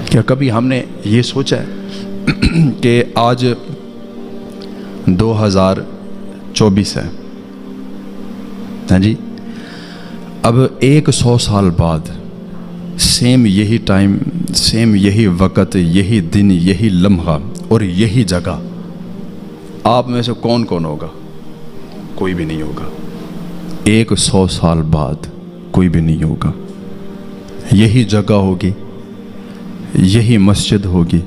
کیا کبھی ہم نے یہ سوچا ہے کہ آج 2024 ہے، ہاں جی، اب 100 سال بعد سیم یہی ٹائم، سیم یہی وقت، یہی دن، یہی لمحہ اور یہی جگہ، آپ میں سے کون کون ہوگا؟ کوئی بھی نہیں ہوگا۔ 100 سال بعد کوئی بھی نہیں ہوگا۔ یہی جگہ ہوگی، یہی مسجد ہوگی،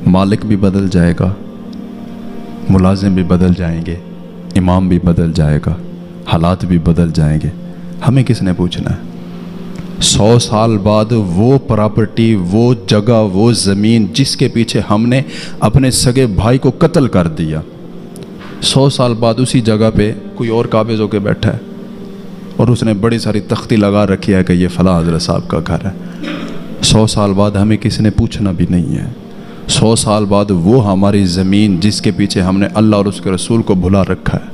مالک بھی بدل جائے گا، ملازم بھی بدل جائیں گے، امام بھی بدل جائے گا، حالات بھی بدل جائیں گے۔ ہمیں کس نے پوچھنا ہے؟ 100 سال بعد وہ پراپرٹی، وہ جگہ، وہ زمین جس کے پیچھے ہم نے اپنے سگے بھائی کو قتل کر دیا، 100 سال بعد اسی جگہ پہ کوئی اور قابض ہو کے بیٹھا ہے اور اس نے بڑی ساری تختی لگا رکھی ہے کہ یہ فلاں حضرت صاحب کا گھر ہے۔ 100 سال بعد ہمیں کسی نے پوچھنا بھی نہیں ہے۔ 100 سال بعد وہ ہماری زمین جس کے پیچھے ہم نے اللہ اور اس کے رسول کو بھلا رکھا ہے،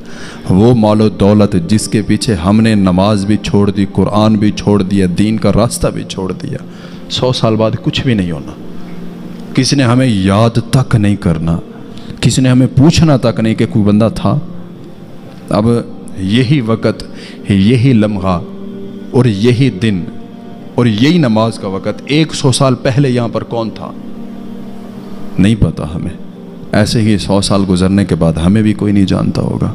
وہ مال و دولت جس کے پیچھے ہم نے نماز بھی چھوڑ دی، قرآن بھی چھوڑ دیا، دین کا راستہ بھی چھوڑ دیا، 100 سال بعد کچھ بھی نہیں ہونا۔ کسی نے ہمیں یاد تک نہیں کرنا، کسی نے ہمیں پوچھنا تک نہیں کہ کوئی بندہ تھا۔ اب یہی وقت، یہی لمحہ اور یہی دن اور یہی نماز کا وقت 100 سال پہلے یہاں پر کون تھا؟ نہیں پتا ہمیں۔ ایسے ہی 100 سال گزرنے کے بعد ہمیں بھی کوئی نہیں جانتا ہوگا۔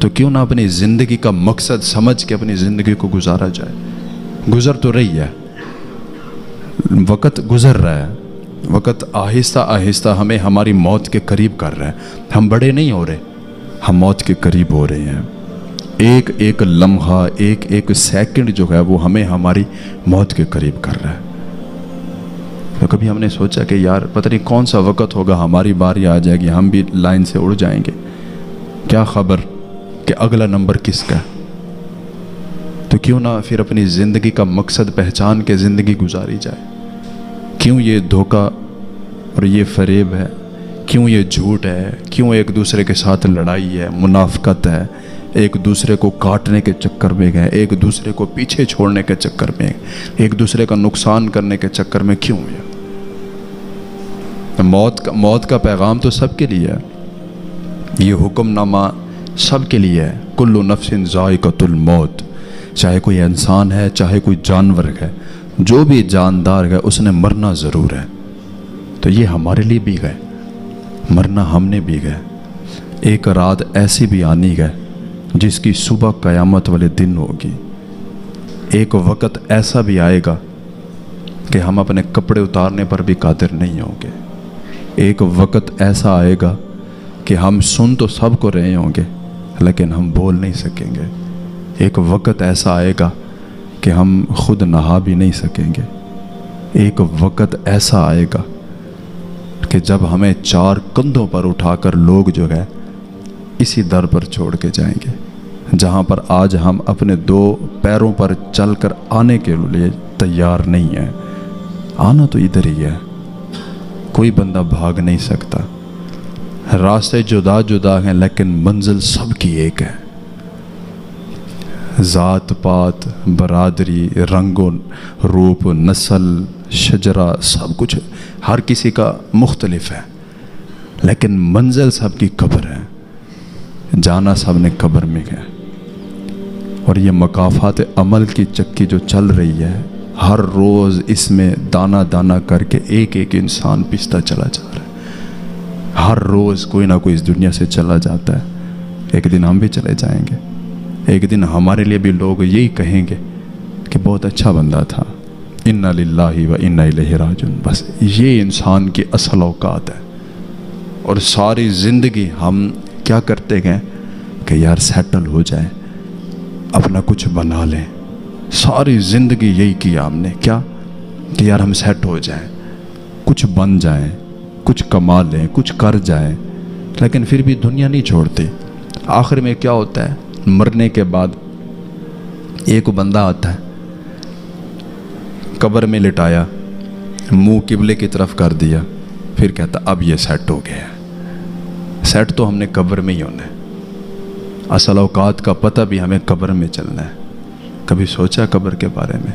تو کیوں نہ اپنی زندگی کا مقصد سمجھ کے اپنی زندگی کو گزارا جائے۔ گزر تو رہی ہے، وقت گزر رہا ہے، وقت آہستہ آہستہ ہمیں ہماری موت کے قریب کر رہا ہے۔ ہم بڑے نہیں ہو رہے، ہم موت کے قریب ہو رہے ہیں۔ ایک ایک لمحہ، ایک ایک سیکنڈ جو ہے وہ ہمیں ہماری موت کے قریب کر رہا ہے۔ تو کبھی ہم نے سوچا کہ یار پتہ نہیں کون سا وقت ہوگا، ہماری باری آ جائے گی، ہم بھی لائن سے اڑ جائیں گے، کیا خبر کہ اگلا نمبر کس کا ہے؟ تو کیوں نہ پھر اپنی زندگی کا مقصد پہچان کے زندگی گزاری جائے۔ کیوں یہ دھوکہ اور یہ فریب ہے؟ کیوں یہ جھوٹ ہے؟ کیوں ایک دوسرے کے ساتھ لڑائی ہے، منافقت ہے، ایک دوسرے کو کاٹنے کے چکر میں گئے، ایک دوسرے کو پیچھے چھوڑنے کے چکر میں، ایک دوسرے کا نقصان کرنے کے چکر میں کیوں ہے؟ موت کا پیغام تو سب کے لیے ہے، یہ حکم نامہ سب کے لیے ہے۔ کل نفس ذائقۃ الموت، چاہے کوئی انسان ہے، چاہے کوئی جانور ہے، جو بھی جاندار ہے اس نے مرنا ضرور ہے۔ تو یہ ہمارے لیے بھی گئے، مرنا ہم نے بھی گئے۔ ایک رات ایسی بھی آنی گئے جس کی صبح قیامت والے دن ہوگی۔ ایک وقت ایسا بھی آئے گا کہ ہم اپنے کپڑے اتارنے پر بھی قادر نہیں ہوں گے۔ ایک وقت ایسا آئے گا کہ ہم سن تو سب کو رہے ہوں گے لیکن ہم بول نہیں سکیں گے۔ ایک وقت ایسا آئے گا کہ ہم خود نہا بھی نہیں سکیں گے۔ ایک وقت ایسا آئے گا کہ جب ہمیں 4 کندھوں پر اٹھا کر لوگ جو ہے اسی در پر چھوڑ کے جائیں گے جہاں پر آج ہم اپنے 2 پیروں پر چل کر آنے کے لیے تیار نہیں ہیں۔ آنا تو ادھر ہی ہے، کوئی بندہ بھاگ نہیں سکتا۔ راستے جدا جدا ہیں لیکن منزل سب کی ایک ہے۔ ذات پات، برادری، رنگ و روپ، نسل، شجرہ، سب کچھ ہر کسی کا مختلف ہے لیکن منزل سب کی قبر ہے۔ جانا سب نے قبر میں ہے۔ اور یہ مقافات عمل کی چکی جو چل رہی ہے، ہر روز اس میں دانہ دانہ کر کے ایک ایک انسان پستا چلا جا رہا ہے۔ ہر روز کوئی نہ کوئی اس دنیا سے چلا جاتا ہے۔ ایک دن ہم بھی چلے جائیں گے، ایک دن ہمارے لیے بھی لوگ یہی کہیں گے کہ بہت اچھا بندہ تھا، انا للہ و انا الیہ راجعون۔ بس یہ انسان کی اصل اوقات ہے۔ اور ساری زندگی ہم کیا کرتے گئے کہ یار سیٹل ہو جائیں، اپنا کچھ بنا لیں۔ ساری زندگی یہی کیا ہم نے، کیا کہ یار ہم سیٹ ہو جائیں، کچھ بن جائیں، کچھ کما لیں، کچھ کر جائیں، لیکن پھر بھی دنیا نہیں چھوڑتے۔ آخر میں کیا ہوتا ہے؟ مرنے کے بعد ایک بندہ آتا ہے، قبر میں لٹایا، منہ قبلے کی طرف کر دیا، پھر کہتا اب یہ سیٹ ہو گیا ہے۔ سیٹ تو ہم نے قبر میں ہی ہونا ہے۔ اصل اوقات کا پتہ بھی ہمیں قبر میں چلنا ہے۔ کبھی سوچا قبر کے بارے میں؟